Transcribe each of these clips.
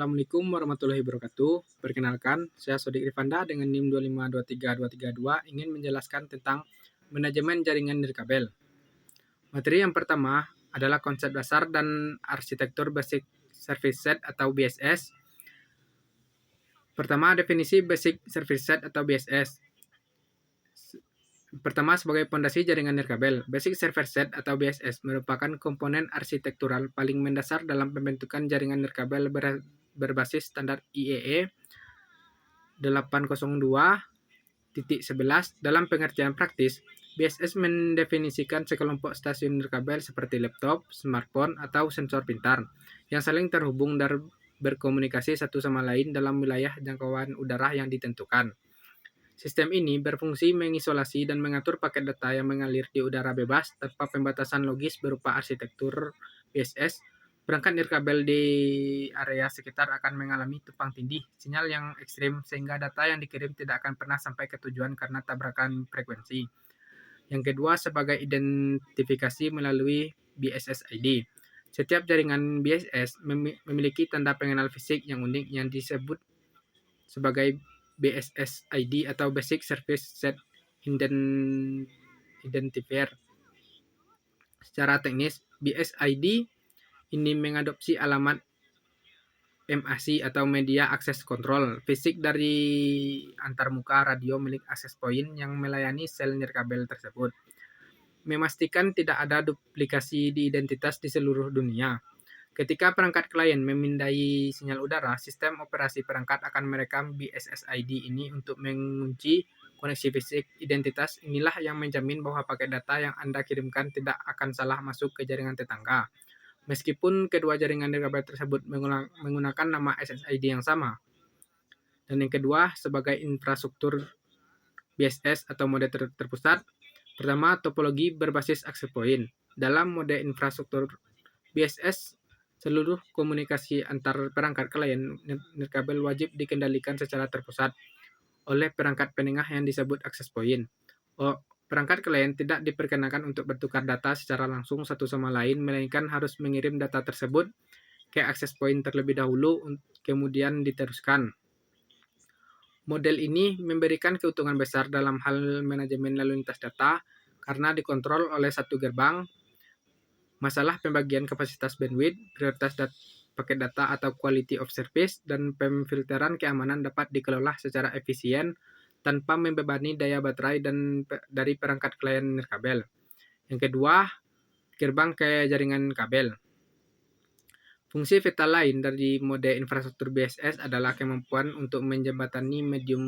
Assalamualaikum warahmatullahi wabarakatuh. Perkenalkan, saya Sodik Rifanda dengan NIM 2523232 ingin menjelaskan tentang manajemen jaringan nirkabel. Materi yang pertama adalah konsep dasar dan arsitektur Basic Service Set atau BSS. Pertama, definisi Basic Service Set atau BSS. Pertama, sebagai pondasi jaringan nirkabel, Basic Server Set atau BSS merupakan komponen arsitektural paling mendasar dalam pembentukan jaringan nirkabel berbasis standar IEEE 802.11. Dalam pengertian praktis, BSS mendefinisikan sekelompok stasiun nirkabel seperti laptop, smartphone, atau sensor pintar yang saling terhubung dan berkomunikasi satu sama lain dalam wilayah jangkauan udara yang ditentukan. Sistem ini berfungsi mengisolasi dan mengatur paket data yang mengalir di udara bebas tanpa pembatasan logis berupa arsitektur BSS. Perangkat nirkabel di area sekitar akan mengalami tumpang tindih sinyal yang ekstrim sehingga data yang dikirim tidak akan pernah sampai ke tujuan karena tabrakan frekuensi. Yang kedua, sebagai identifikasi melalui BSS ID. Setiap jaringan BSS memiliki tanda pengenal fisik yang unik yang disebut sebagai BSS ID atau Basic Service Set Identifier. Secara teknis, BSID ini mengadopsi alamat MAC atau Media Access Control fisik dari antarmuka radio milik access point yang melayani sel nirkabel tersebut, memastikan tidak ada duplikasi di identitas di seluruh dunia. Ketika perangkat klien memindai sinyal udara, sistem operasi perangkat akan merekam BSS ID ini untuk mengunci koneksi fisik. Identitas inilah yang menjamin bahwa paket data yang Anda kirimkan tidak akan salah masuk ke jaringan tetangga, meskipun kedua jaringan nirkabel tersebut menggunakan nama SSID yang sama. Dan yang kedua, sebagai infrastruktur BSS atau mode terpusat. Pertama, topologi berbasis access point. Dalam mode infrastruktur BSS, seluruh komunikasi antar perangkat klien nirkabel wajib dikendalikan secara terpusat oleh perangkat penengah yang disebut access point. Perangkat klien tidak diperkenakan untuk bertukar data secara langsung satu sama lain, melainkan harus mengirim data tersebut ke access point terlebih dahulu, kemudian diteruskan. Model ini memberikan keuntungan besar dalam hal manajemen lalu lintas data karena dikontrol oleh satu gerbang. Masalah pembagian kapasitas bandwidth, prioritas paket data atau quality of service, dan pemfilteran keamanan dapat dikelola secara efisien tanpa membebani daya baterai dari perangkat klien nirkabel. Yang kedua, gerbang ke jaringan kabel. Fungsi vital lain dari mode infrastruktur BSS adalah kemampuan untuk menjembatani medium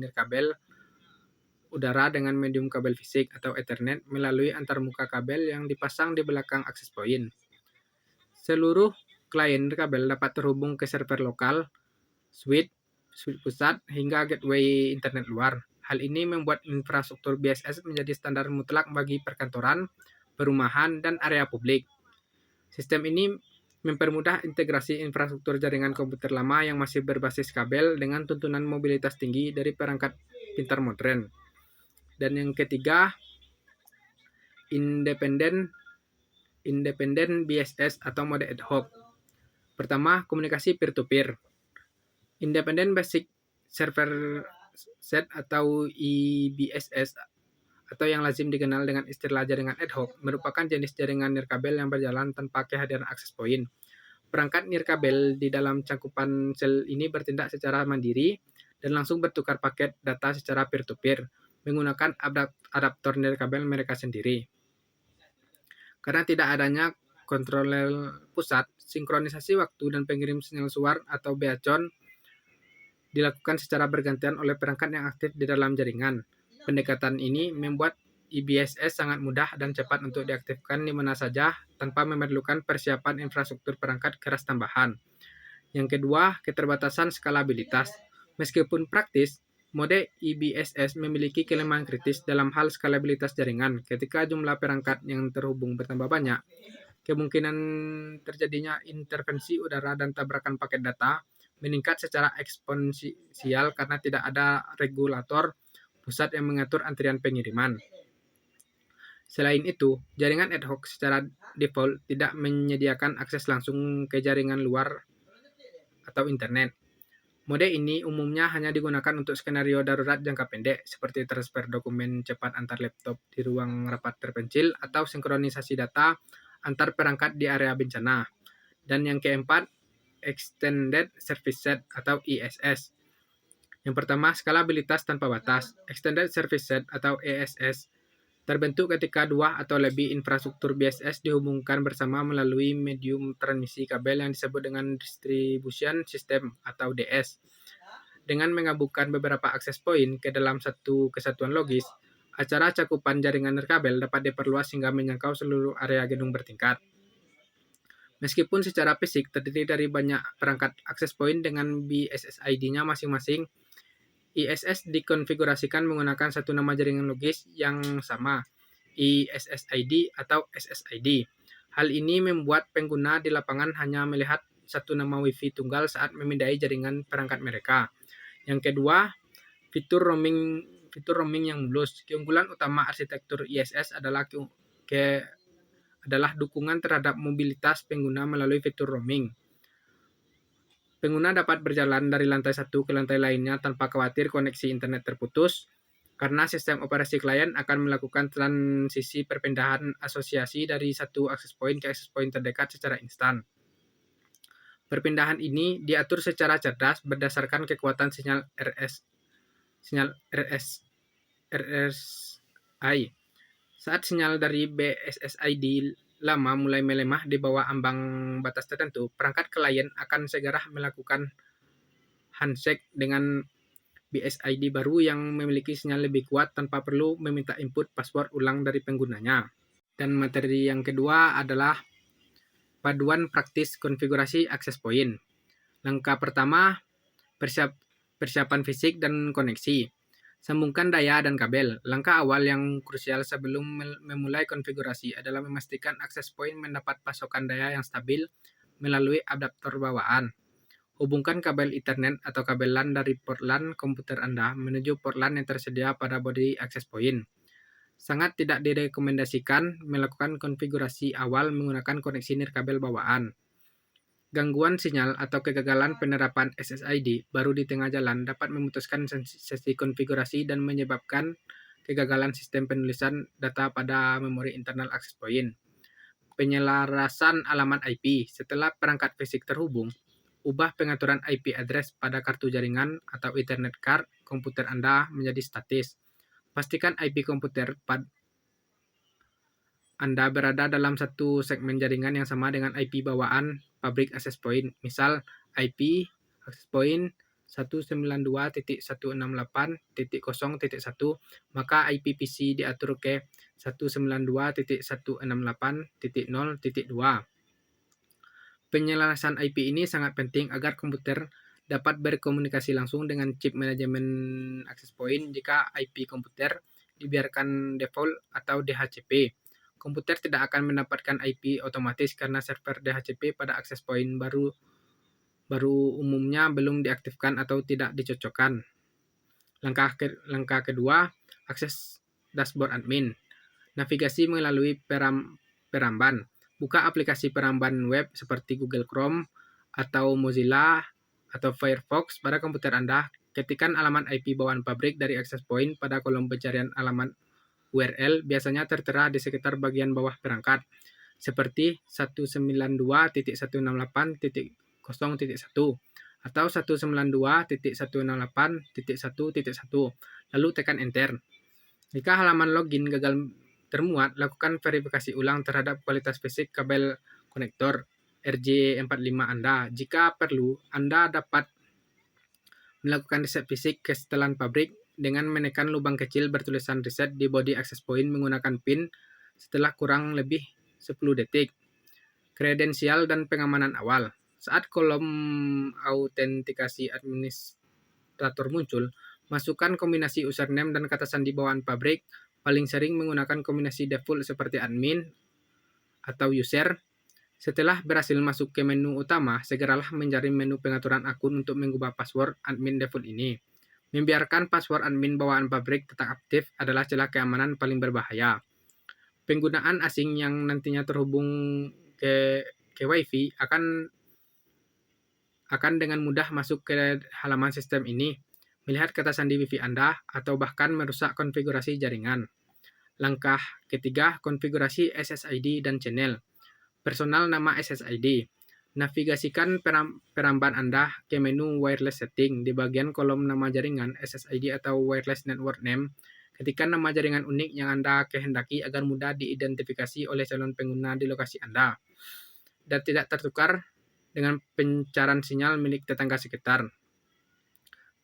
nirkabel udara dengan medium kabel fisik atau Ethernet melalui antarmuka kabel yang dipasang di belakang access point. Seluruh klien nirkabel dapat terhubung ke server lokal, switch pusat, hingga gateway internet luar. Hal ini membuat infrastruktur BSS menjadi standar mutlak bagi perkantoran, perumahan, dan area publik. Sistem ini mempermudah integrasi infrastruktur jaringan komputer lama yang masih berbasis kabel dengan tuntunan mobilitas tinggi dari perangkat pintar modern. Dan yang ketiga, independen BSS atau mode ad hoc. Pertama, komunikasi peer-to-peer. Independent Basic Server Set atau IBSS atau yang lazim dikenal dengan istilah jaringan ad hoc merupakan jenis jaringan nirkabel yang berjalan tanpa kehadiran access point. Perangkat nirkabel di dalam cangkupan sel ini bertindak secara mandiri dan langsung bertukar paket data secara peer-to-peer menggunakan adaptor nirkabel mereka sendiri. Karena tidak adanya kontroler pusat, sinkronisasi waktu dan pengirim sinyal suar atau beacon dilakukan secara bergantian oleh perangkat yang aktif di dalam jaringan. Pendekatan ini membuat IBSS sangat mudah dan cepat untuk diaktifkan di mana saja tanpa memerlukan persiapan infrastruktur perangkat keras tambahan. Yang kedua, keterbatasan skalabilitas. Meskipun praktis, mode IBSS memiliki kelemahan kritis dalam hal skalabilitas jaringan. Ketika jumlah perangkat yang terhubung bertambah banyak, kemungkinan terjadinya intervensi udara dan tabrakan paket data meningkat secara eksponensial karena tidak ada regulator pusat yang mengatur antrian pengiriman. Selain itu, jaringan ad hoc secara default tidak menyediakan akses langsung ke jaringan luar atau internet. Mode ini umumnya hanya digunakan untuk skenario darurat jangka pendek, seperti transfer dokumen cepat antar laptop di ruang rapat terpencil atau sinkronisasi data antar perangkat di area bencana. Dan yang keempat, Extended Service Set atau ISS. Yang pertama, skalabilitas tanpa batas. Extended Service Set atau ESS terbentuk ketika dua atau lebih infrastruktur BSS dihubungkan bersama melalui medium transmisi kabel yang disebut dengan Distribution System atau DS. Dengan menggabungkan beberapa akses point ke dalam satu kesatuan logis, acara cakupan jaringan nirkabel dapat diperluas hingga menjangkau seluruh area gedung bertingkat. Meskipun secara fisik terdiri dari banyak perangkat akses point dengan BSSID-nya masing-masing, ISS dikonfigurasikan menggunakan satu nama jaringan logis yang sama, ISSID atau SSID. Hal ini membuat pengguna di lapangan hanya melihat satu nama Wi-Fi tunggal saat memindai jaringan perangkat mereka. Yang kedua, fitur roaming yang mulus. Keunggulan utama arsitektur ISS adalah dukungan terhadap mobilitas pengguna melalui fitur roaming. Pengguna dapat berjalan dari lantai satu ke lantai lainnya tanpa khawatir koneksi internet terputus, karena sistem operasi klien akan melakukan transisi perpindahan asosiasi dari satu akses point ke akses point terdekat secara instan. Perpindahan ini diatur secara cerdas berdasarkan kekuatan sinyal RSI. Saat sinyal dari BSSID lama mulai melemah di bawah ambang batas tertentu, perangkat klien akan segera melakukan handshake dengan BSID baru yang memiliki sinyal lebih kuat tanpa perlu meminta input password ulang dari penggunanya. Dan materi yang kedua adalah paduan praktis konfigurasi akses point. Langkah pertama, persiapan fisik dan koneksi. Sambungkan daya dan kabel. Langkah awal yang krusial sebelum memulai konfigurasi adalah memastikan akses point mendapat pasokan daya yang stabil melalui adaptor bawaan. Hubungkan kabel Ethernet atau kabel LAN dari port LAN komputer Anda menuju port LAN yang tersedia pada body access point. Sangat tidak direkomendasikan melakukan konfigurasi awal menggunakan koneksi nirkabel bawaan. Gangguan sinyal atau kegagalan penerapan SSID baru di tengah jalan dapat memutuskan sesi konfigurasi dan menyebabkan kegagalan sistem penulisan data pada memori internal access point. Penyelarasan alamat IP. Setelah perangkat fisik terhubung, ubah pengaturan IP address pada kartu jaringan atau Ethernet card komputer Anda menjadi statis. Pastikan IP komputer Anda berada dalam satu segmen jaringan yang sama dengan IP bawaan pabrik access point. Misal, IP access point 192.168.0.1, maka IP PC diatur ke 192.168.0.2. Penyelarasan IP ini sangat penting agar komputer dapat berkomunikasi langsung dengan chip manajemen access point. Jika IP komputer dibiarkan default atau DHCP, komputer tidak akan mendapatkan IP otomatis karena server DHCP pada access point baru umumnya belum diaktifkan atau tidak dicocokkan. Langkah kedua, akses dashboard admin. Navigasi melalui peramban. Buka aplikasi peramban web seperti Google Chrome atau Mozilla atau Firefox pada komputer Anda. Ketikkan alamat IP bawaan pabrik dari access point pada kolom pencarian alamat URL biasanya tertera di sekitar bagian bawah perangkat, seperti 192.168.0.1 atau 192.168.1.1, lalu tekan Enter. Jika halaman login gagal termuat, lakukan verifikasi ulang terhadap kualitas fisik kabel konektor RJ45 Anda. Jika perlu, Anda dapat melakukan reset fisik ke setelan pabrik dengan menekan lubang kecil bertulisan reset di body access point menggunakan pin setelah kurang lebih 10 detik. Kredensial dan pengamanan awal. Saat kolom autentikasi administrator muncul, masukkan kombinasi username dan kata sandi bawaan pabrik. Paling sering menggunakan kombinasi default seperti admin atau user. Setelah berhasil masuk ke menu utama, segeralah mencari menu pengaturan akun untuk mengubah password admin default ini. Membiarkan password admin bawaan pabrik tetap aktif adalah celah keamanan paling berbahaya. Penggunaan asing yang nantinya terhubung ke Wi-Fi akan akan dengan mudah masuk ke halaman sistem ini, melihat kata sandi Wi-Fi Anda, atau bahkan merusak konfigurasi jaringan. Langkah ketiga, konfigurasi SSID dan channel. Personal nama SSID. Navigasikan peramban Anda ke menu Wireless Setting di bagian kolom nama jaringan SSID atau Wireless Network Name. Ketikkan nama jaringan unik yang Anda kehendaki agar mudah diidentifikasi oleh calon pengguna di lokasi Anda dan tidak tertukar dengan pencarahan sinyal milik tetangga sekitar.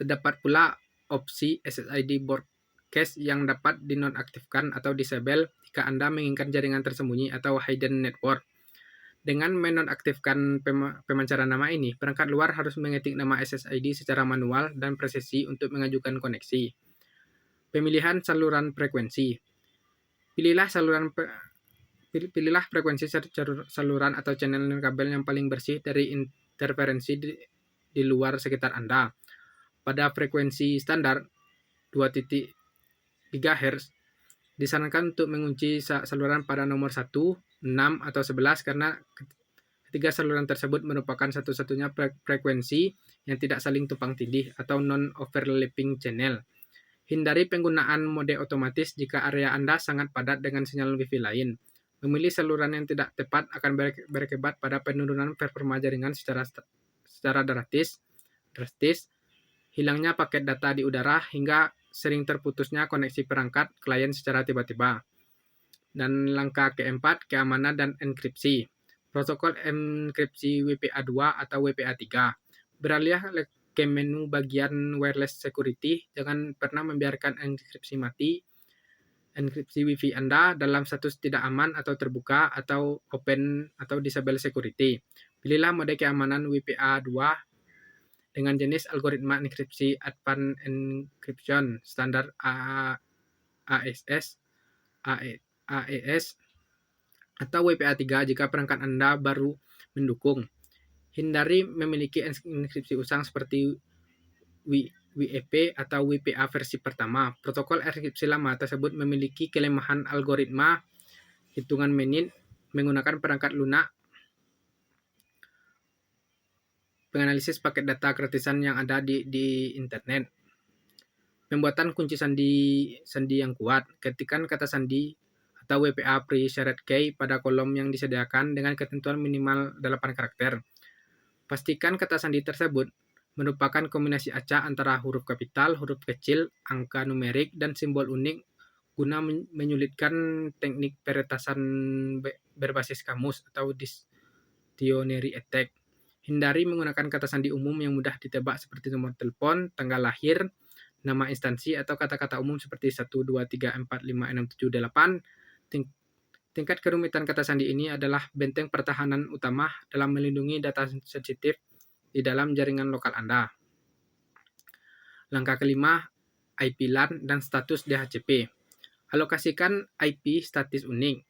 Terdapat pula opsi SSID broadcast yang dapat dinonaktifkan atau disable jika Anda menginginkan jaringan tersembunyi atau hidden network. Dengan menonaktifkan pemancaran nama ini, perangkat luar harus mengetik nama SSID secara manual dan presisi untuk mengajukan koneksi. Pemilihan saluran frekuensi. Pilihlah frekuensi saluran atau channel kabel yang paling bersih dari interferensi di luar sekitar Anda. Pada frekuensi standar 2.3 GHz, disarankan untuk mengunci saluran pada nomor 1, 6, atau 11 karena ketiga saluran tersebut merupakan satu-satunya frekuensi yang tidak saling tumpang tindih atau non-overlapping channel. Hindari penggunaan mode otomatis jika area Anda sangat padat dengan sinyal Wi-Fi lain. Memilih saluran yang tidak tepat akan berakibat pada penurunan performa jaringan secara drastis, hilangnya paket data di udara, hingga sering terputusnya koneksi perangkat klien secara tiba-tiba. Dan langkah keempat, keamanan dan enkripsi. Protokol enkripsi WPA2 atau WPA3. Beralih ke menu bagian wireless security, jangan pernah membiarkan enkripsi mati. Enkripsi Wi-Fi Anda dalam status tidak aman atau terbuka atau open atau disable security. Pilihlah mode keamanan WPA2 dengan jenis algoritma enkripsi Advanced Encryption standar AES atau WPA3 jika perangkat Anda baru mendukung. Hindari memiliki enkripsi usang seperti WEP atau WPA versi pertama. Protokol enkripsi lama tersebut memiliki kelemahan algoritma hitungan menit menggunakan perangkat lunak penganalisis paket data gratisan yang ada di internet. Pembuatan kunci sandi yang kuat. Ketikkan kata sandi atau WPA pre-shared key pada kolom yang disediakan dengan ketentuan minimal 8 karakter. Pastikan kata sandi tersebut merupakan kombinasi acak antara huruf kapital, huruf kecil, angka numerik, dan simbol unik guna menyulitkan teknik peretasan berbasis kamus atau dictionary attack. Hindari menggunakan kata sandi umum yang mudah ditebak seperti nomor telepon, tanggal lahir, nama instansi, atau kata-kata umum seperti 1, 2, 3, 4, 5, 6, 7, 8. Tingkat kerumitan kata sandi ini adalah benteng pertahanan utama dalam melindungi data sensitif di dalam jaringan lokal Anda. Langkah kelima, IP LAN dan status DHCP. Alokasikan IP status unik.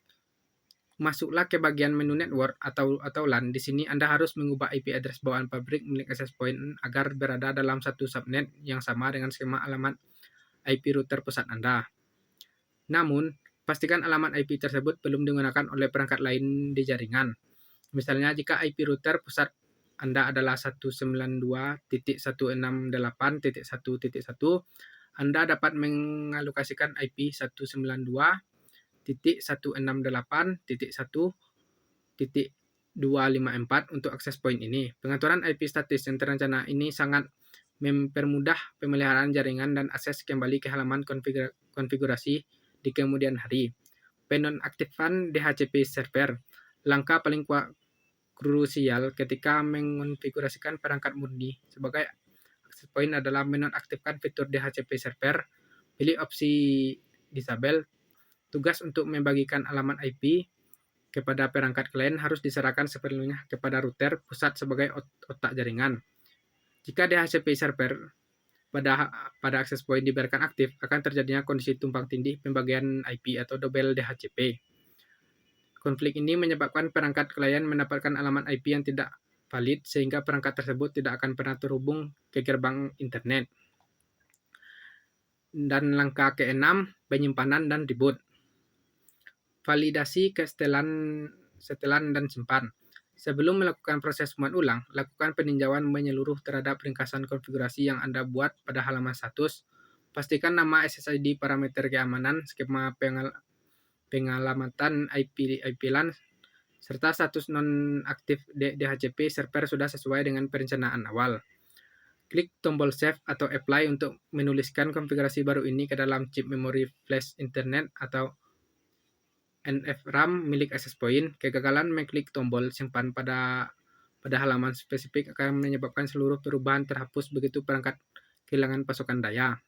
Masuklah ke bagian menu network atau LAN. Di sini Anda harus mengubah IP address bawaan pabrik milik access point agar berada dalam satu subnet yang sama dengan skema alamat IP router pusat Anda. Namun, pastikan alamat IP tersebut belum digunakan oleh perangkat lain di jaringan. Misalnya, jika IP router pusat Anda adalah 192.168.1.1, Anda dapat mengalokasikan IP 192.168.1.254 untuk akses point ini. Pengaturan IP statis yang terencana ini sangat mempermudah pemeliharaan jaringan dan akses kembali ke halaman konfigurasi di kemudian hari. Penonaktifan DHCP server. Langkah paling krusial ketika mengonfigurasikan perangkat murni sebagai access point adalah menonaktifkan fitur DHCP server. Pilih opsi disable. Tugas untuk membagikan alamat IP kepada perangkat klien harus diserahkan sepenuhnya kepada router pusat sebagai otak jaringan. Jika DHCP server pada access point dibiarkan aktif, akan terjadinya kondisi tumpang tindih pembagian IP atau double DHCP. Konflik ini menyebabkan perangkat klien mendapatkan alamat IP yang tidak valid, sehingga perangkat tersebut tidak akan pernah terhubung ke gerbang internet. Dan langkah keenam, penyimpanan dan reboot. Validasi setelan dan simpan. Sebelum melakukan proses pembuatan ulang, lakukan peninjauan menyeluruh terhadap ringkasan konfigurasi yang Anda buat pada halaman status. Pastikan nama SSID, parameter keamanan, skema pengalamatan IP LAN, serta status nonaktif DHCP server sudah sesuai dengan perencanaan awal. Klik tombol Save atau Apply untuk menuliskan konfigurasi baru ini ke dalam chip memori flash internet atau NFRAM milik access point. Kegagalan mengklik tombol simpan pada halaman spesifik akan menyebabkan seluruh perubahan terhapus begitu perangkat kehilangan pasokan daya.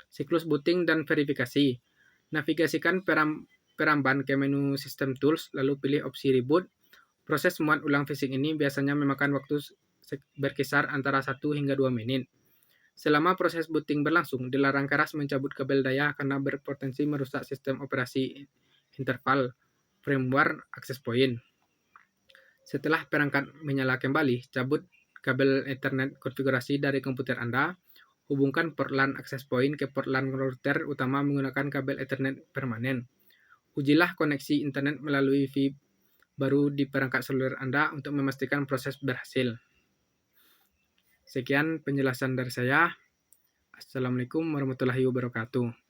Siklus booting dan verifikasi. Navigasikan peramban ke menu System Tools, lalu pilih opsi Reboot. Proses membuat ulang fisik ini biasanya memakan waktu berkisar antara 1 hingga 2 menit. Selama proses booting berlangsung, dilarang keras mencabut kabel daya karena berpotensi merusak sistem operasi interval firmware access point. Setelah perangkat menyala kembali, cabut kabel Ethernet konfigurasi dari komputer Anda. Hubungkan port LAN access point ke port LAN router utama menggunakan kabel Ethernet permanen. Ujilah koneksi internet melalui Wi-Fi baru di perangkat seluler Anda untuk memastikan proses berhasil. Sekian penjelasan dari saya. Assalamualaikum warahmatullahi wabarakatuh.